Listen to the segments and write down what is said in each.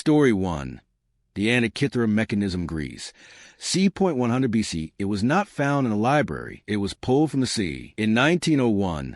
Story 1. The Antikythera mechanism, Greece. C.100 BC, it was not found in a library. It was pulled from the sea. In 1901,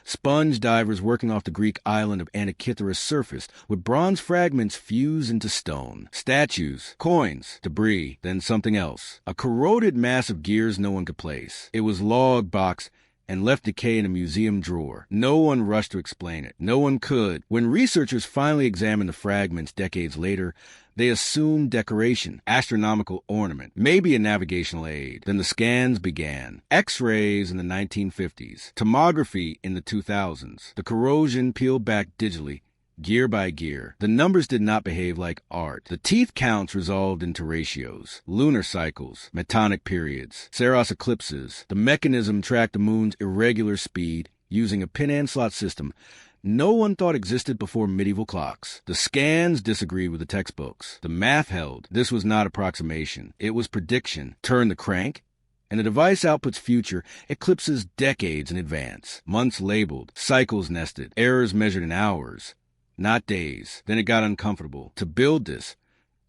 sponge divers working off the Greek island of Antikythera surfaced with bronze fragments fused into stone. Statues, coins, debris, then something else. A corroded mass of gears no one could place. It was log boxed and left decay in a museum drawer. No one rushed to explain it. No one could. When researchers finally examined the fragments decades later, they assumed decoration, astronomical ornament, maybe a navigational aid. Then the scans began. X-rays in the 1950s, tomography in the 2000s. The corrosion peeled back digitally, gear by gear. The numbers did not behave like art. The teeth counts resolved into ratios, lunar cycles, metonic periods, Saros eclipses. The mechanism tracked the moon's irregular speed using a pin and slot system no one thought existed before medieval clocks. The scans disagreed with the textbooks. The math held. This was not approximation. It was prediction. Turn the crank, and the device outputs future eclipses decades in advance. Months labeled, cycles nested, errors measured in hours, not days. Then it got uncomfortable. To build this,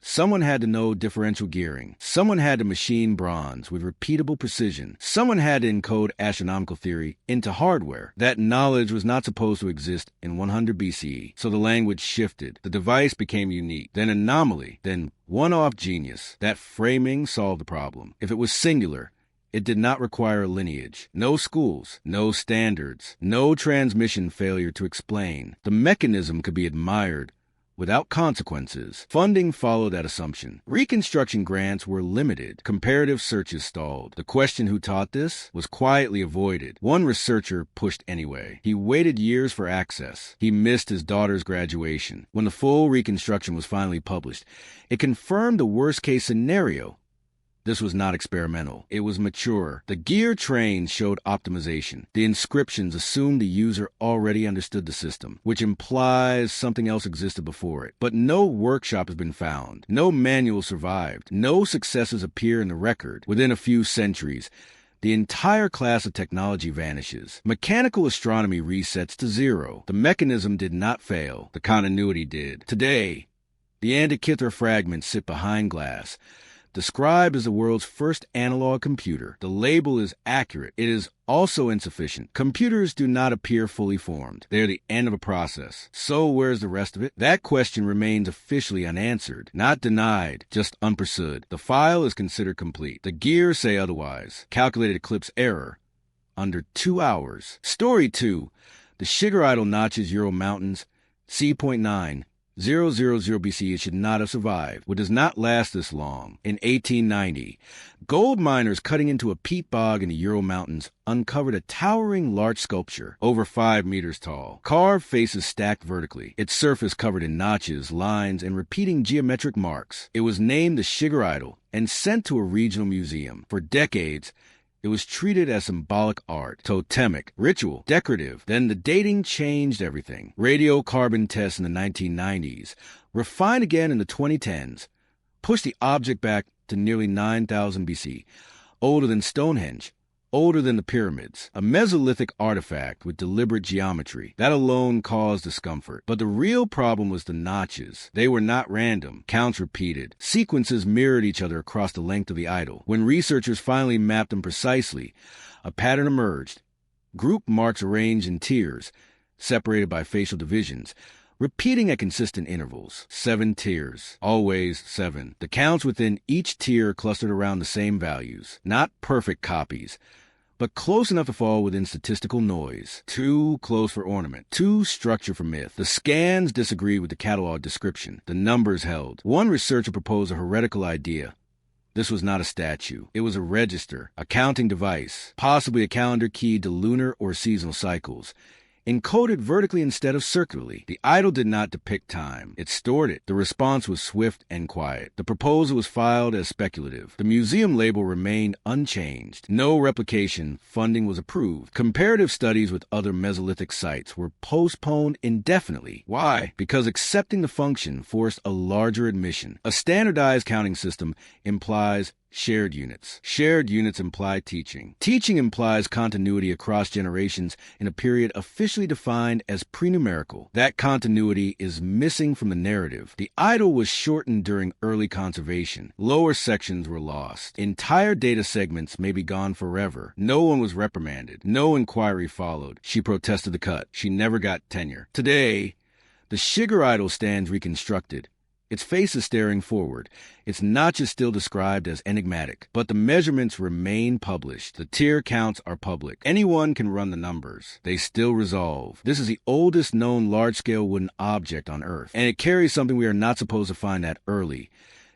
someone had to know differential gearing. Someone had to machine bronze with repeatable precision. Someone had to encode astronomical theory into hardware. That knowledge was not supposed to exist in 100 BCE, so the language shifted. The device became unique, then anomaly, then one-off genius. That framing solved the problem. If it was singular, it did not require a lineage. No schools, no standards, no transmission failure to explain. The mechanism could be admired without consequences. Funding followed that assumption. Reconstruction grants were limited. Comparative searches stalled. The question who taught this was quietly avoided. One researcher pushed anyway. He waited years for access. He missed his daughter's graduation. When the full reconstruction was finally published, it confirmed the worst-case scenario. This was not experimental. It was mature. The gear trains showed optimization. The inscriptions assumed the user already understood the system, which implies something else existed before it. But no workshop has been found. No manual survived. No successes appear in the record. Within a few centuries, the entire class of technology vanishes. Mechanical astronomy resets to zero. The mechanism did not fail. The continuity did. Today, the Antikythera fragments sit behind glass, described as the world's first analog computer. The label is accurate. It is also insufficient. Computers do not appear fully formed. They are the end of a process. So where's the rest of it? That question remains officially unanswered. Not denied, just unpursued. The file is considered complete. The gears say otherwise. Calculated eclipse error under 2 hours. Story 2. The Shigar notches Ural Mountains, C.9. 000 BC. It should not have survived. What does not last this long. In 1890, gold miners cutting into a peat bog in the Ural Mountains uncovered a towering large sculpture, over 5 meters tall. Carved faces stacked vertically, its surface covered in notches, lines, and repeating geometric marks. It was named the Shigar idol and sent to a regional museum. For decades, it was treated as symbolic art, totemic, ritual, decorative. Then the dating changed everything. Radiocarbon tests in the 1990s, refined again in the 2010s, pushed the object back to nearly 9,000 BC, older than Stonehenge, older than the pyramids. A Mesolithic artifact with deliberate geometry. That alone caused discomfort. But the real problem was the notches. They were not random. Counts repeated. Sequences mirrored each other across the length of the idol. When researchers finally mapped them precisely, a pattern emerged. Group marks arranged in tiers, separated by facial divisions, repeating at consistent intervals. 7 tiers. Always 7. The counts within each tier clustered around the same values. Not perfect copies, but close enough to fall within statistical noise. Too close for ornament. Too structure for myth. The scans disagreed with the catalog description. The numbers held. One researcher proposed a heretical idea. This was not a statue. It was a register, a counting device, possibly a calendar key to lunar or seasonal cycles, encoded vertically instead of circularly. The idol did not depict time. It stored it. The response was swift and quiet. The proposal was filed as speculative. The museum label remained unchanged. No replication funding was approved. Comparative studies with other Mesolithic sites were postponed indefinitely. Why? Because accepting the function forced a larger admission. A standardized counting system implies Shared units. Shared units imply teaching. Teaching implies continuity across generations in a period officially defined as prenumerical. That continuity is missing from the narrative. The idol was shortened during early conservation. Lower sections were lost. Entire data segments may be gone forever. No one was reprimanded. No inquiry followed. She protested the cut. She never got tenure. Today, the sugar idol stands reconstructed. Its face is staring forward. Its notch is still described as enigmatic, but the measurements remain published. The tier counts are public. Anyone can run the numbers. They still resolve. This is the oldest known large-scale wooden object on Earth, and it carries something we are not supposed to find that early.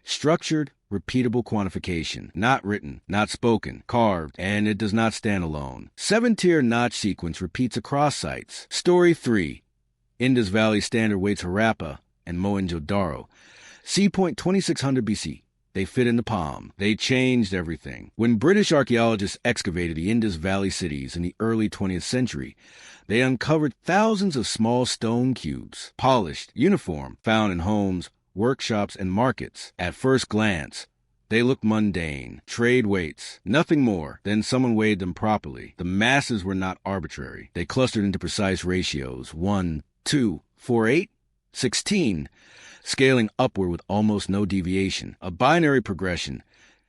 Structured, repeatable quantification. Not written, not spoken, carved, and it does not stand alone. 7-tier notch sequence repeats across sites. Story 3. Indus Valley Standard weights Harappa and Mohenjo-Daro. C. 2600 BC. They fit in the palm. They changed everything. When British archaeologists excavated the Indus Valley cities in the early 20th century, they uncovered thousands of small stone cubes, polished, uniform, found in homes, workshops, and markets. At first glance, they looked mundane, trade weights, nothing more. Then someone weighed them properly. The masses were not arbitrary. They clustered into precise ratios: 1, 2, 4, 8, 16, scaling upward with almost no deviation, a binary progression,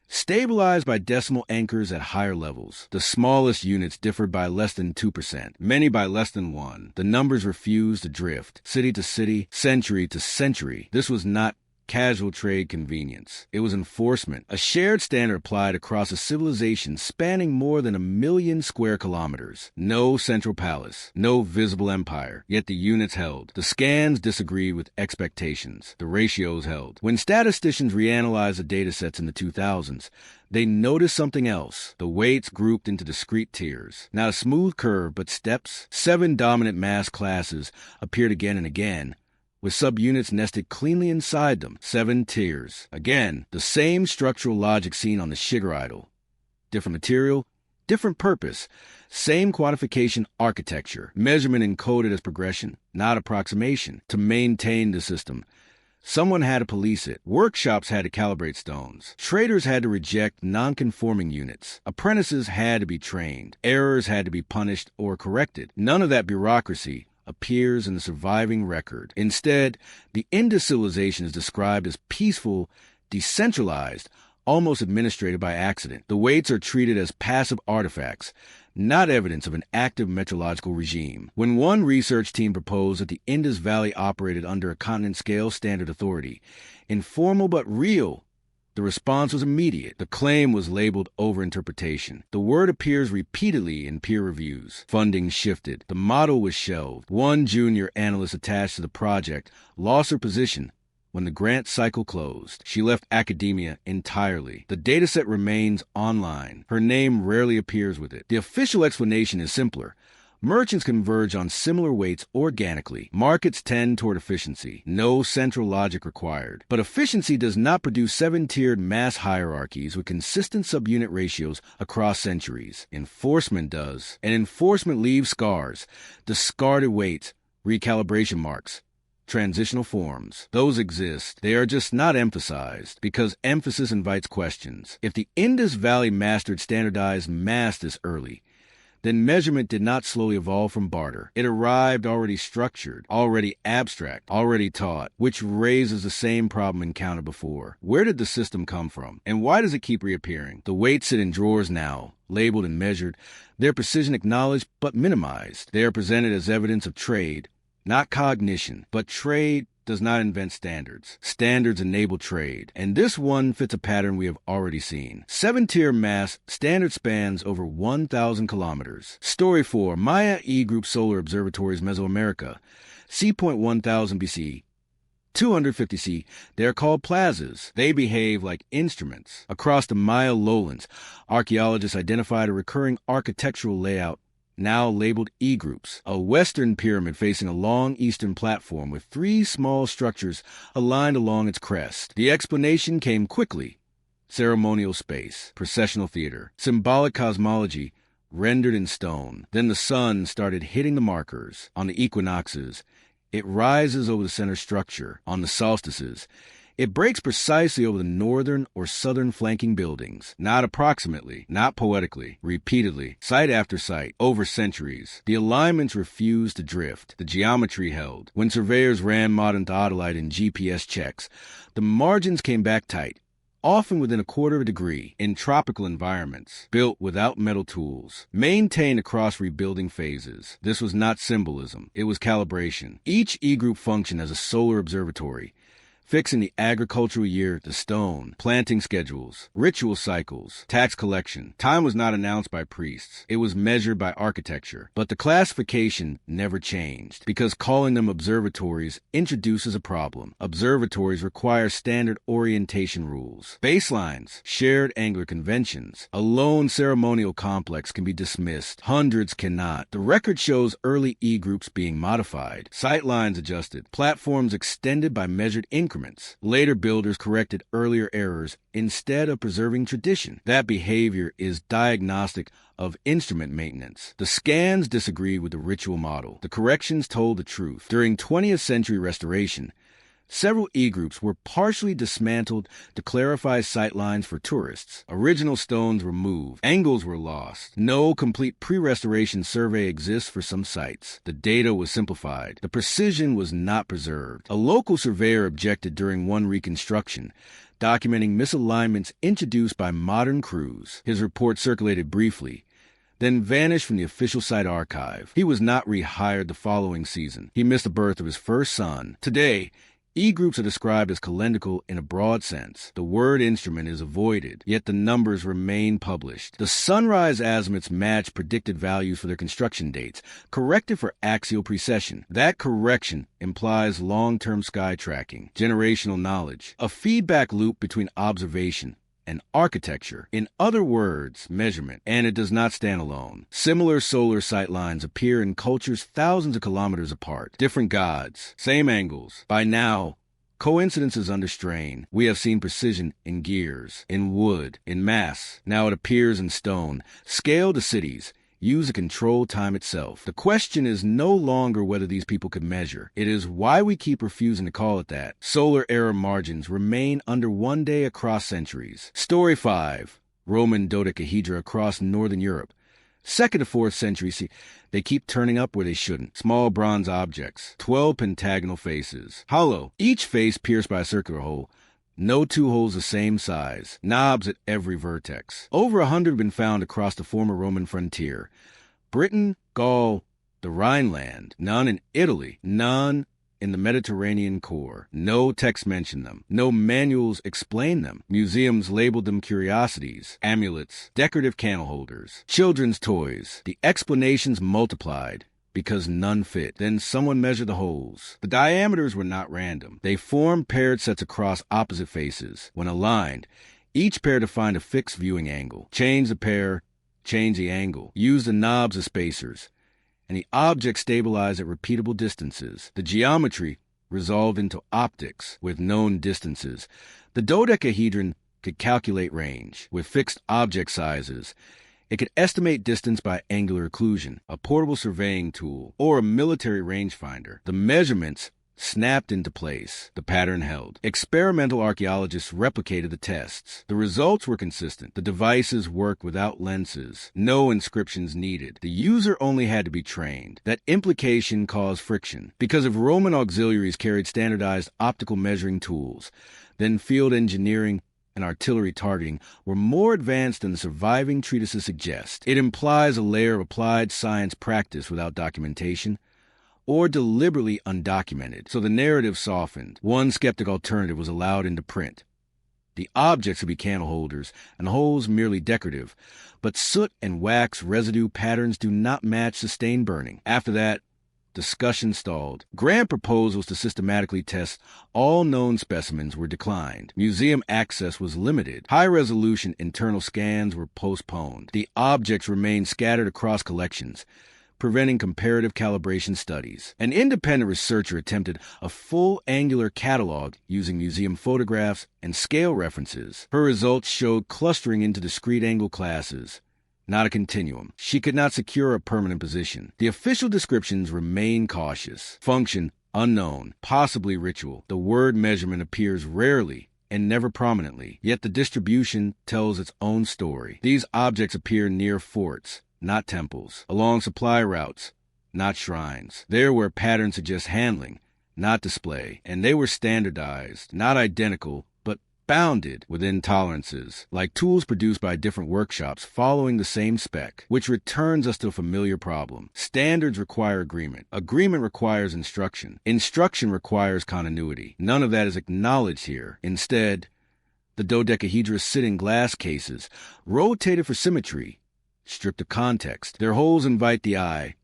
stabilized by decimal anchors at higher levels. The smallest units differed by less than 2%, many by less than 1. The numbers refused to drift, city to city, century to century. This was not casual trade convenience. It was enforcement, a shared standard applied across a civilization spanning more than 1 million square kilometers. No central palace, no visible empire, yet the units held. The scans disagreed with expectations. The ratios held. When statisticians reanalyzed the datasets in the 2000s, they noticed something else. The weights grouped into discrete tiers. Not a smooth curve, but steps. 7 dominant mass classes appeared again and again, with subunits nested cleanly inside them. 7 tiers. Again, the same structural logic seen on the sugar idol. Different material, different purpose, same quantification architecture. Measurement encoded as progression, not approximation. To maintain the system, someone had to police it. Workshops had to calibrate stones. Traders had to reject non-conforming units. Apprentices had to be trained. Errors had to be punished or corrected. None of that bureaucracy appears in the surviving record. Instead, the Indus civilization is described as peaceful, decentralized, almost administrated by accident. The weights are treated as passive artifacts, not evidence of an active metrological regime. When one research team proposed that the Indus Valley operated under a continent scale standard authority, informal but real, the response was immediate. The claim was labeled overinterpretation. The word appears repeatedly in peer reviews. Funding shifted. The model was shelved. One junior analyst attached to the project lost her position when the grant cycle closed. She left academia entirely. The dataset remains online. Her name rarely appears with it. The official explanation is simpler. Merchants converge on similar weights organically. Markets tend toward efficiency. No central logic required. But efficiency does not produce 7-tiered mass hierarchies with consistent subunit ratios across centuries. Enforcement does. And enforcement leaves scars. Discarded weights, recalibration marks, transitional forms. Those exist. They are just not emphasized because emphasis invites questions. If the Indus Valley mastered standardized mass this early, then measurement did not slowly evolve from barter. It arrived already structured, already abstract, already taught, which raises the same problem encountered before. Where did the system come from? And why does it keep reappearing? The weights sit in drawers now, labeled and measured, their precision acknowledged but minimized. They are presented as evidence of trade, not cognition, but trade does not invent standards. Standards enable trade. And this one fits a pattern we have already seen. 7-tier mass, standard spans over 1,000 kilometers. Story 4, Maya E Group Solar Observatories Mesoamerica. C. 1000 BC. 250 C. They are called plazas. They behave like instruments. Across the Maya lowlands, archaeologists identified a recurring architectural layout now labeled E-groups, a western pyramid facing a long eastern platform with 3 small structures aligned along its crest. The explanation came quickly. Ceremonial space, processional theater, symbolic cosmology rendered in stone. Then the sun started hitting the markers. On the equinoxes, it rises over the center structure. On the solstices, It breaks precisely over the northern or southern flanking buildings, not approximately, not poetically, repeatedly, site after site, over centuries. The alignments refused to drift. The geometry held. When surveyors ran modern theodolite in GPS checks, the margins came back tight, often within a quarter of a degree, in tropical environments, built without metal tools, maintained across rebuilding phases. This was not symbolism, it was calibration. Each E-group functioned as a solar observatory, fixing the agricultural year to stone, planting schedules, ritual cycles, tax collection. Time was not announced by priests. It was measured by architecture. But the classification never changed, because calling them observatories introduces a problem. Observatories require standard orientation rules, baselines, shared angular conventions. A lone ceremonial complex can be dismissed. Hundreds cannot. The record shows early E-groups being modified, sightlines adjusted, platforms extended by measured increments. Later builders corrected earlier errors instead of preserving tradition. That behavior is diagnostic of instrument maintenance. The scans disagreed with the ritual model. The corrections told the truth. During 20th century restoration, several E-groups were partially dismantled to clarify sightlines for tourists. Original stones were moved. Angles were lost. No complete pre-restoration survey exists for some sites. The data was simplified. The precision was not preserved. A local surveyor objected during one reconstruction, documenting misalignments introduced by modern crews. His report circulated briefly, then vanished from the official site archive. He was not rehired the following season. He missed the birth of his first son. Today, E-groups are described as calendrical in a broad sense. The word instrument is avoided, yet the numbers remain published. The sunrise azimuths match predicted values for their construction dates, corrected for axial precession. That correction implies long-term sky tracking, generational knowledge, a feedback loop between observation and architecture. In other words, measurement. And it does not stand alone. Similar solar sightlines appear in cultures thousands of kilometers apart. Different gods, same angles. By now, coincidence is under strain. We have seen precision in gears, in wood, in mass. Now it appears in stone. Scale to cities. Use to control time itself. The question is no longer whether these people could measure. It is why we keep refusing to call it that. Solar error margins remain under 1 day across centuries. Story 5. Roman dodecahedra across northern Europe. 2nd to 4th century, see, they keep turning up where they shouldn't. Small bronze objects. 12 pentagonal faces. Hollow. Each face pierced by a circular hole. No two holes the same size. Knobs at every vertex. Over 100 have been found across the former Roman frontier. Britain, Gaul, the Rhineland. None in Italy. None in the Mediterranean core. No texts mention them. No manuals explain them. Museums labeled them curiosities, amulets, decorative candle holders, children's toys. The explanations multiplied, because none fit. Then someone measured the holes. The diameters were not random. They formed paired sets across opposite faces. When aligned, each pair defined a fixed viewing angle. Change the pair, change the angle. Use the knobs as spacers, and the object stabilized at repeatable distances. The geometry resolved into optics with known distances. The dodecahedron could calculate range with fixed object sizes. It could estimate distance by angular occlusion, a portable surveying tool, or a military rangefinder. The measurements snapped into place. The pattern held. Experimental archaeologists replicated the tests. The results were consistent. The devices worked without lenses. No inscriptions needed. The user only had to be trained. That implication caused friction, because if Roman auxiliaries carried standardized optical measuring tools, then field engineering and artillery targeting were more advanced than the surviving treatises suggest. It implies a layer of applied science practice without documentation, or deliberately undocumented. So the narrative softened. One skeptic alternative was allowed into print. The objects would be candle holders, and the holes merely decorative. But soot and wax residue patterns do not match sustained burning. After that, discussion stalled. Grant proposals to systematically test all known specimens were declined. Museum access was limited. High-resolution internal scans were postponed. The objects remained scattered across collections, preventing comparative calibration studies. An independent researcher attempted a full angular catalog using museum photographs and scale references. Her results showed clustering into discrete angle classes, not a continuum. She could not secure a permanent position. The official descriptions remain cautious. Function Unknown, possibly ritual. The word measurement appears rarely and never prominently, yet the distribution tells its own story. These objects appear near forts, not temples, along supply routes, not shrines. There where patterns suggest handling, not display, and they were standardized, not identical, but bounded within tolerances, like tools produced by different workshops following the same spec, which returns us to a familiar problem. Standards require agreement. Agreement requires instruction. Instruction requires continuity. None of that is acknowledged here. Instead, the dodecahedrons sit in glass cases, rotated for symmetry, stripped of context. Their holes invite the eye,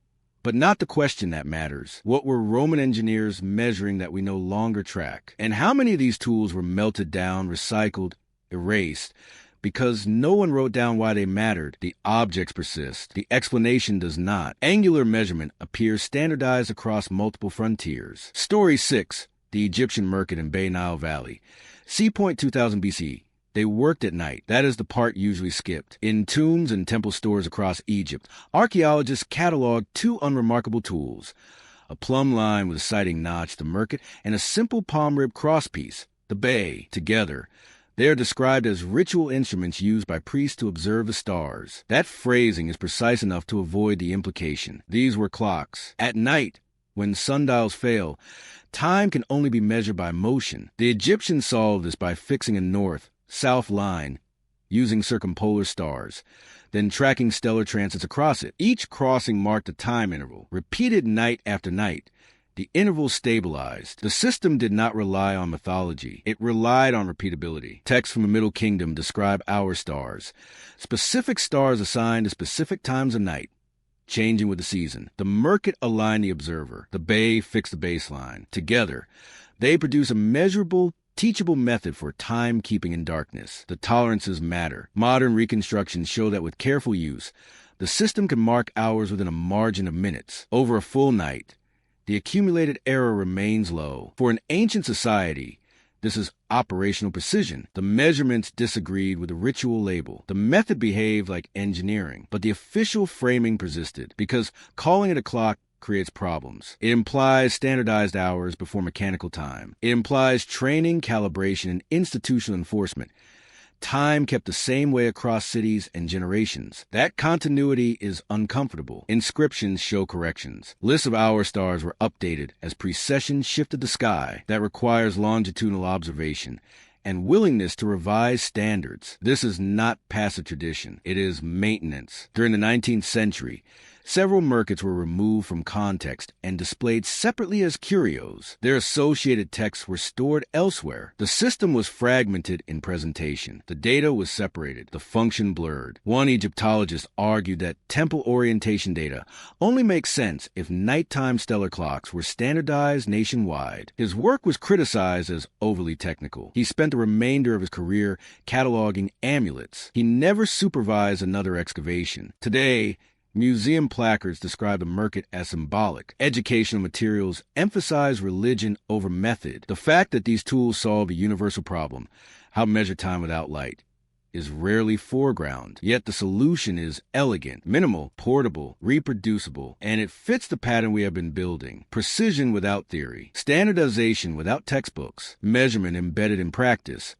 but not the question that matters. What were Roman engineers measuring that we no longer track? And how many of these tools were melted down, recycled, erased? Because no one wrote down why they mattered, the objects persist. The explanation does not. Angular measurement appears standardized across multiple frontiers. Story 6, the Egyptian Merkit in Bay Nile Valley. C. 2000 BC. They worked at night. That is the part usually skipped. In tombs and temple stores across Egypt, archaeologists cataloged two unremarkable tools: a plumb line with a sighting notch, the Merkit, and a simple palm rib crosspiece, the Bay. Together, they are described as ritual instruments used by priests to observe the stars. That phrasing is precise enough to avoid the implication. These were clocks. At night, when sundials fail, time can only be measured by motion. The Egyptians solved this by fixing a north-south line using circumpolar stars, then tracking stellar transits across it. Each crossing marked a time interval, repeated night after night. The interval stabilized. The system did not rely on mythology. It relied on repeatability. Texts from the Middle Kingdom describe hour stars, specific stars assigned to specific times of night, changing with the season. The Merkit aligned the observer. The Bay fixed the baseline. Together, they produce a measurable, teachable method for timekeeping in darkness. The tolerances matter. Modern reconstructions show that with careful use, the system can mark hours within a margin of minutes. Over a full night, the accumulated error remains low. For an ancient society, this is operational precision. The measurements disagreed with the ritual label. The method behaved like engineering, but the official framing persisted, because calling it a clock creates problems. It implies standardized hours before mechanical time. It implies training, calibration, and institutional enforcement. Time kept the same way across cities and generations. That continuity is uncomfortable. Inscriptions show corrections. Lists of hour stars were updated as precession shifted the sky. That requires longitudinal observation and willingness to revise standards. This is not passive tradition. It is maintenance. During the 19th century, several Merkits were removed from context and displayed separately as curios. Their associated texts were stored elsewhere. The system was fragmented in presentation. The data was separated, the function blurred. One Egyptologist argued that temple orientation data only makes sense if nighttime stellar clocks were standardized nationwide. His work was criticized as overly technical. He spent the remainder of his career cataloging amulets. He never supervised another excavation. Today, museum placards describe the Merkit as symbolic. Educational materials emphasize religion over method. The fact that these tools solve a universal problem, how to measure time without light, is rarely foreground. Yet the solution is elegant, minimal, portable, reproducible, and it fits the pattern we have been building. Precision without theory, standardization without textbooks, measurement embedded in practice,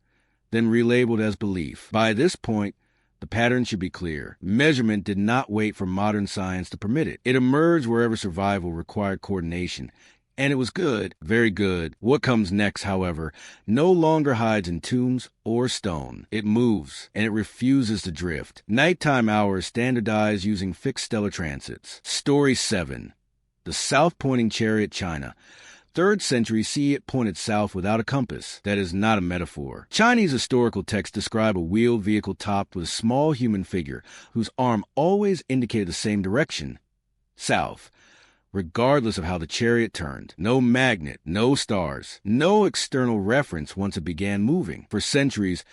then relabeled as belief. By this point, the pattern should be clear. Measurement did not wait for modern science to permit it. It emerged wherever survival required coordination. And it was good, very good. What comes next, however, no longer hides in tombs or stone. It moves, and it refuses to drift. Nighttime hours standardized using fixed stellar transits. Story 7. The South-Pointing Chariot, China. 3rd century CE, it pointed south without a compass. That is not a metaphor. Chinese historical texts describe a wheeled vehicle topped with a small human figure whose arm always indicated the same direction, south, regardless of how the chariot turned. No magnet, no stars, no external reference once it began moving. For centuries,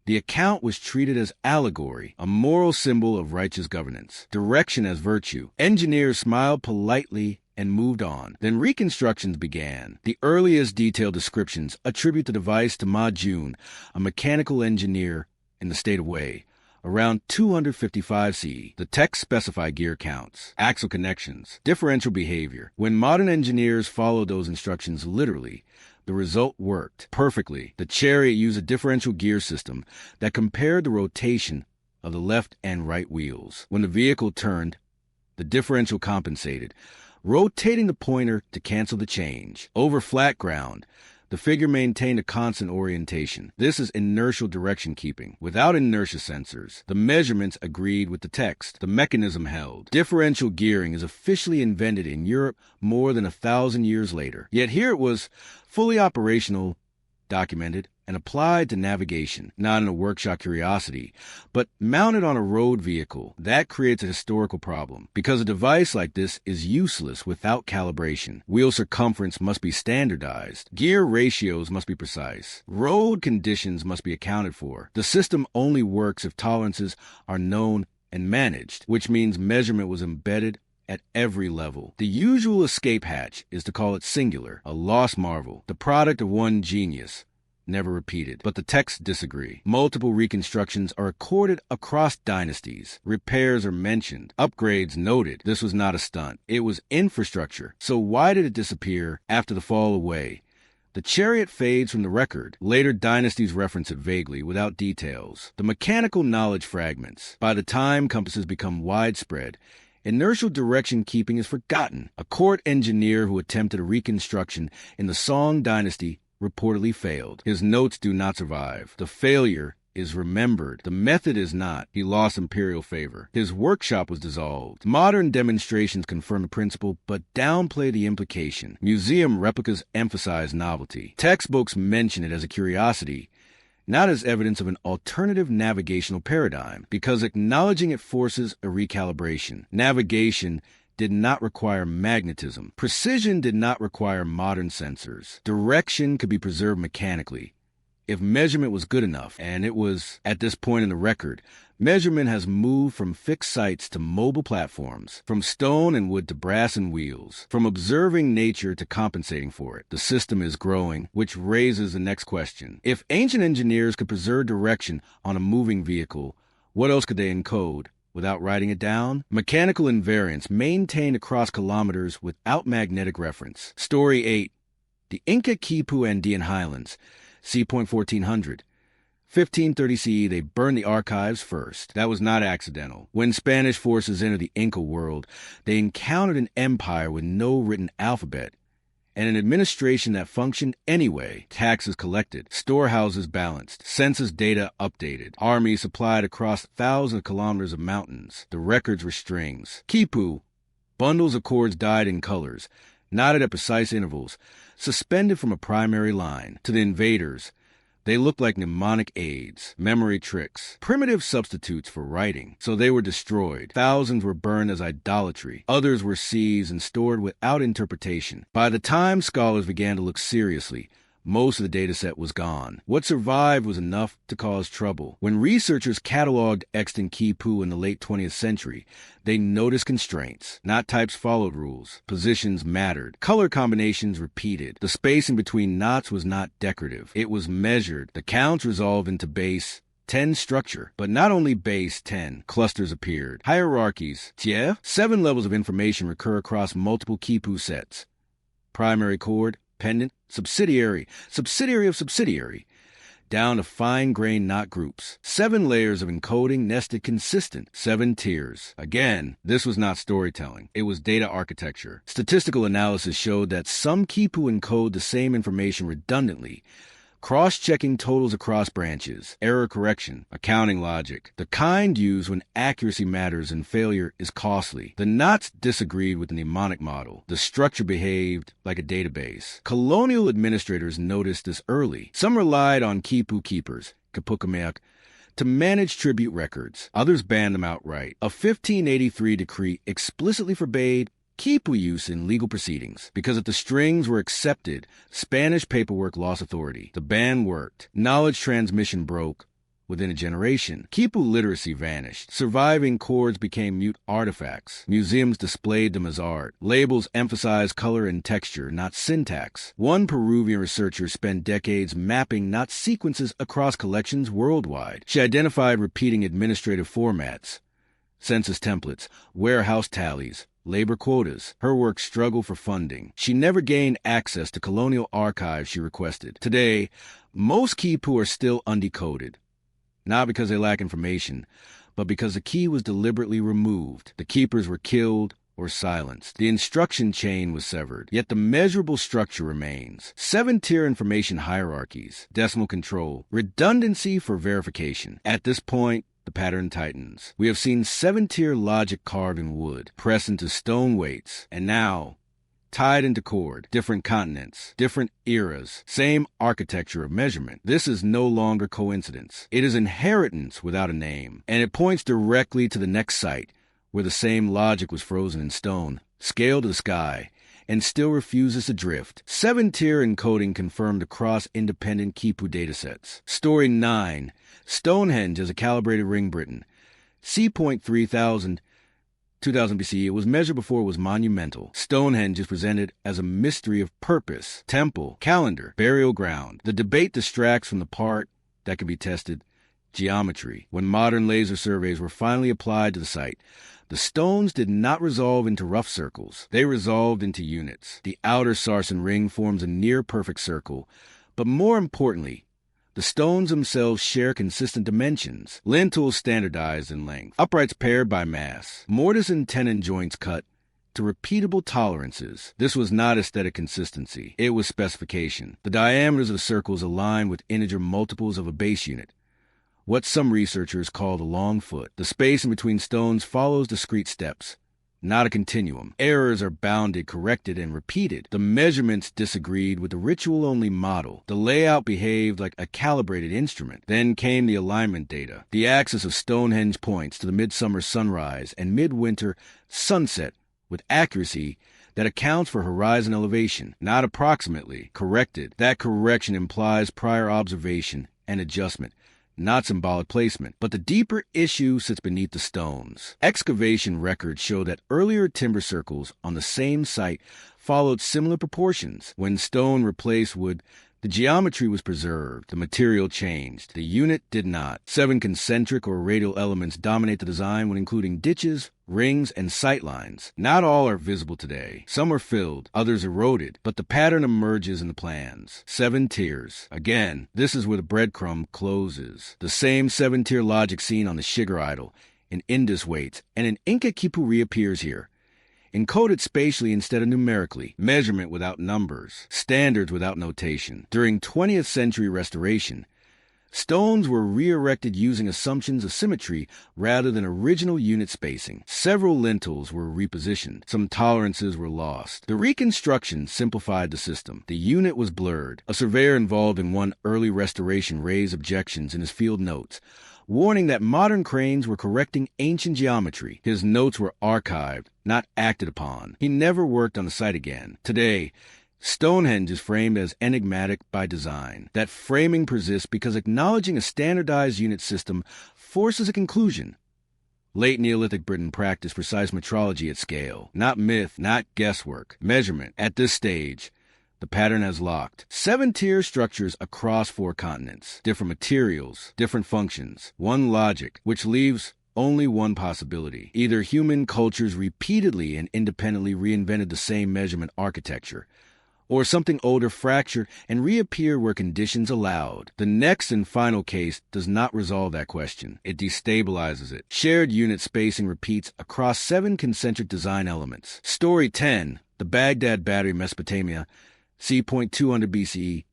the account was treated as allegory, a moral symbol of righteous governance, direction as virtue. Engineers smiled politely and moved on. Then reconstructions began. The earliest detailed descriptions attribute the device to Ma Jun, a mechanical engineer in the state of Wei. Around 255 CE, the text specified gear counts, axle connections, differential behavior. When modern engineers followed those instructions literally, the result worked perfectly. The Chariot used a differential gear system that compared the rotation of the left and right wheels. When the vehicle turned, the differential compensated, rotating the pointer to cancel the change. Over flat ground, the figure maintained a constant orientation. This is inertial direction keeping. Without inertia sensors, the measurements agreed with the text. The mechanism held. Differential gearing is officially invented in Europe more than 1,000 years later. Yet here it was fully operational, documented, and applied to navigation, not in a workshop curiosity, but mounted on a road vehicle. That creates a historical problem, because a device like this is useless without calibration. Wheel circumference must be standardized. Gear ratios must be precise. Road conditions must be accounted for. The system only works if tolerances are known and managed, which means measurement was embedded at every level. The usual escape hatch is to call it singular, a lost marvel, the product of one genius, never repeated. But the texts disagree. Multiple reconstructions are accorded across dynasties. Repairs are mentioned. Upgrades noted. This was not a stunt. It was infrastructure. So why did it disappear after the fall away? The Chariot fades from the record. Later dynasties reference it vaguely, without details. The mechanical knowledge fragments. By the time compasses become widespread, inertial direction keeping is forgotten. A court engineer who attempted a reconstruction in the Song dynasty reportedly failed. His notes do not survive. The failure is remembered. The method is not. He lost imperial favor. His workshop was dissolved. Modern demonstrations confirm the principle, but downplay the implication. Museum replicas emphasize novelty. Textbooks mention it as a curiosity, not as evidence of an alternative navigational paradigm, because acknowledging it forces a recalibration. Navigation did not require magnetism. Precision did not require modern sensors. Direction could be preserved mechanically if measurement was good enough, and it was. At this point in the record, measurement has moved from fixed sites to mobile platforms, from stone and wood to brass and wheels, from observing nature to compensating for it. The system is growing, which raises the next question. If ancient engineers could preserve direction on a moving vehicle, what else could they encode without writing it down? Mechanical invariance maintained across kilometers without magnetic reference. Story 8. The Inca Quipu Andean Highlands, c.1400. 1530 CE, they burned the archives first. That was not accidental. When Spanish forces entered the Inca world, they encountered an empire with no written alphabet and an administration that functioned anyway. Taxes collected, storehouses balanced, census data updated, armies supplied across thousands of kilometers of mountains. The records were strings. Quipu, bundles of cords dyed in colors, knotted at precise intervals, suspended from a primary line. To the invaders, they looked like mnemonic aids, memory tricks, primitive substitutes for writing. So they were destroyed. Thousands were burned as idolatry. Others were seized and stored without interpretation. By the time scholars began to look seriously, most of the dataset was gone. What survived was enough to cause trouble. When researchers cataloged extant Quipu in the late 20th century, they noticed constraints. Not types followed rules. Positions mattered. Color combinations repeated. The spacing between knots was not decorative. It was measured. The counts resolved into base 10 structure. But not only base 10, clusters appeared. Hierarchies. 7 levels of information recur across multiple Quipu sets. Primary chord, pendant, subsidiary of subsidiary, down to fine-grained knot groups. 7 layers of encoding nested consistent. 7 tiers. Again, this was not storytelling. It was data architecture. Statistical analysis showed that some Quipu encode the same information redundantly, cross-checking totals across branches, error correction, accounting logic, the kind used when accuracy matters and failure is costly. The knots disagreed with the mnemonic model. The structure behaved like a database. Colonial administrators noticed this early. Some relied on Quipu keepers, Kapukameak, to manage tribute records. Others banned them outright. A 1583 decree explicitly forbade Quipu use in legal proceedings, because if the strings were accepted, Spanish paperwork lost authority. The ban worked. Knowledge transmission broke within a generation. Quipu literacy vanished. Surviving chords became mute artifacts. Museums displayed them as art. Labels emphasized color and texture, not syntax. One Peruvian researcher spent decades mapping not sequences across collections worldwide. She identified repeating administrative formats, census templates, warehouse tallies, labor quotas. Her work struggled for funding. She never gained access to colonial archives she requested. Today, most Quipu are still undecoded, not because they lack information, but because the key was deliberately removed. The keepers were killed or silenced. The instruction chain was severed, yet the measurable structure remains. 7-tier information hierarchies, decimal control, redundancy for verification. At this point, the pattern tightens. We have seen 7-tier logic carved in wood, pressed into stone weights, and now tied into chord, different continents, different eras, same architecture of measurement. This is no longer coincidence. It is inheritance without a name, and it points directly to the next site where the same logic was frozen in stone, scaled to the sky, and still refuses to drift. 7-tier encoding confirmed across independent Quipu datasets. Story 9. Stonehenge as a calibrated ring Britain. C.3000, 2000 BCE. It was measured before it was monumental. Stonehenge is presented as a mystery of purpose, temple, calendar, burial ground. The debate distracts from the part that can be tested: geometry. When modern laser surveys were finally applied to the site, the stones did not resolve into rough circles. They resolved into units. The outer Sarsen ring forms a near-perfect circle, but more importantly, the stones themselves share consistent dimensions. Lintels standardized in length, uprights paired by mass, mortise and tenon joints cut to repeatable tolerances. This was not aesthetic consistency. It was specification. The diameters of the circles aligned with integer multiples of a base unit, what some researchers call the long foot. The space in between stones follows discrete steps, not a continuum. Errors are bounded, corrected, and repeated. The measurements disagreed with the ritual-only model. The layout behaved like a calibrated instrument. Then came the alignment data. The axis of Stonehenge points to the midsummer sunrise and midwinter sunset with accuracy that accounts for horizon elevation, not approximately corrected. That correction implies prior observation and adjustment, not symbolic placement. But the deeper issue sits beneath the stones. Excavation records show that earlier timber circles on the same site followed similar proportions. When stone replaced wood, the geometry was preserved. The material changed. The unit did not. 7 concentric or radial elements dominate the design when including ditches, rings, and sight lines. Not all are visible today. Some are filled, others eroded, but the pattern emerges in the plans. 7 tiers. Again, this is where the breadcrumb closes. The same 7-tier logic seen on the Shigar idol, in Indus weights, and in Inca Quipu reappears here. Encoded spatially instead of numerically, measurement without numbers, standards without notation. During 20th century restoration, stones were re-erected using assumptions of symmetry rather than original unit spacing. Several lintels were repositioned. Some tolerances were lost. The reconstruction simplified the system. The unit was blurred. A surveyor involved in one early restoration raised objections in his field notes, warning that modern cranes were correcting ancient geometry. His notes were archived, not acted upon. He never worked on the site again. Today, Stonehenge is framed as enigmatic by design. That framing persists because acknowledging a standardized unit system forces a conclusion. Late Neolithic Britain practiced precise metrology at scale, not myth, not guesswork, measurement. At this stage, the pattern has locked. 7-tier structures across 4 continents, different materials, different functions, one logic, which leaves only one possibility. Either human cultures repeatedly and independently reinvented the same measurement architecture, or something older fractured and reappeared where conditions allowed. The next and final case does not resolve that question. It destabilizes it. Shared unit spacing repeats across 7 concentric design elements. Story 10, the Baghdad Battery, Mesopotamia, C.200 BCE.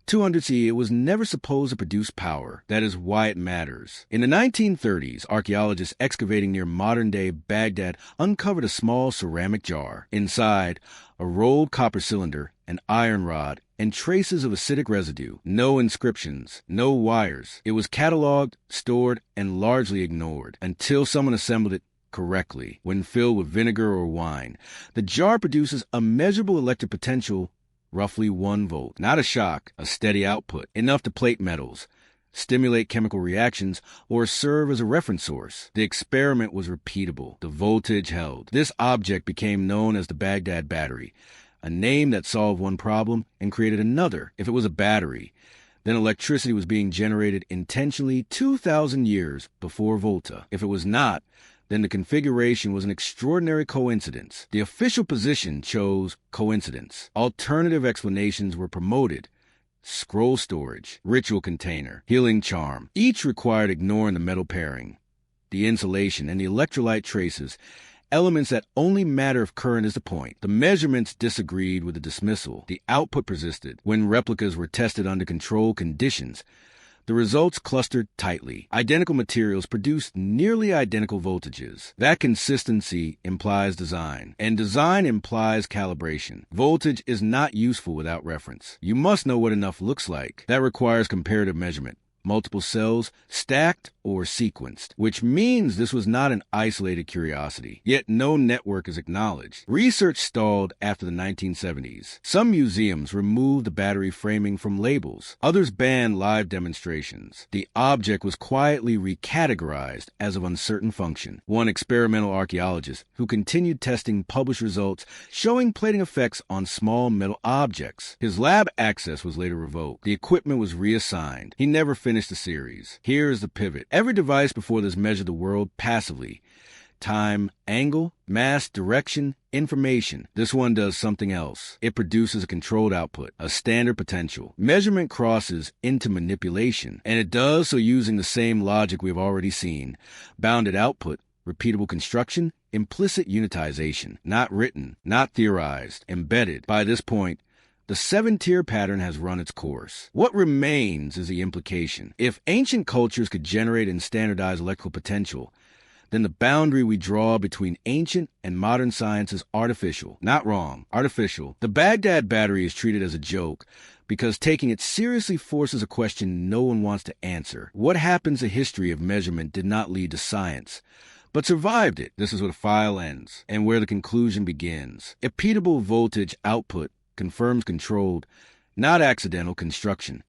200 CE, it was never supposed to produce power. That is why it matters. In the 1930s, archaeologists excavating near modern-day Baghdad uncovered a small ceramic jar. Inside, a rolled copper cylinder, an iron rod, and traces of acidic residue. No inscriptions, no wires. It was cataloged, stored, and largely ignored until someone assembled it correctly. When filled with vinegar or wine, the jar produces a measurable electric potential, roughly 1 volt. Not a shock, a steady output, enough to plate metals, stimulate chemical reactions, or serve as a reference source. The experiment was repeatable. The voltage held. This object became known as the Baghdad battery, a name that solved one problem and created another. If it was a battery, then electricity was being generated intentionally 2,000 years before Volta. If it was not, then the configuration was an extraordinary coincidence. The official position chose coincidence. Alternative explanations were promoted. Scroll storage, ritual container, healing charm. Each required ignoring the metal pairing, the insulation, and the electrolyte traces, elements that only matter if current is the point. The measurements disagreed with the dismissal. The output persisted. When replicas were tested under controlled conditions, the results clustered tightly. Identical materials produced nearly identical voltages. That consistency implies design, and design implies calibration. Voltage is not useful without reference. You must know what enough looks like. That requires comparative measurement. Multiple cells stacked or sequenced, which means this was not an isolated curiosity. Yet no network is acknowledged. Research stalled after the 1970s. Some museums removed the battery framing from labels. Others banned live demonstrations. The object was quietly recategorized as of uncertain function. One experimental archaeologist who continued testing published results showing plating effects on small metal objects. His lab access was later revoked. The equipment was reassigned. He never finished the series. Here is the pivot. Every device before this measured the world passively. Time, angle, mass, direction, information. This one does something else. It produces a controlled output, a standard potential. Measurement crosses into manipulation, and it does so using the same logic we've already seen. Bounded output, repeatable construction, implicit unitization. Not written, not theorized, embedded. By this point, the 7-tier pattern has run its course. What remains is the implication. If ancient cultures could generate and standardize electrical potential, then the boundary we draw between ancient and modern science is artificial. Not wrong, artificial. The Baghdad battery is treated as a joke because taking it seriously forces a question no one wants to answer. What happens to history if measurement did not lead to science, but survived it? This is where the file ends and where the conclusion begins. Repeatable voltage output confirms controlled, not accidental construction.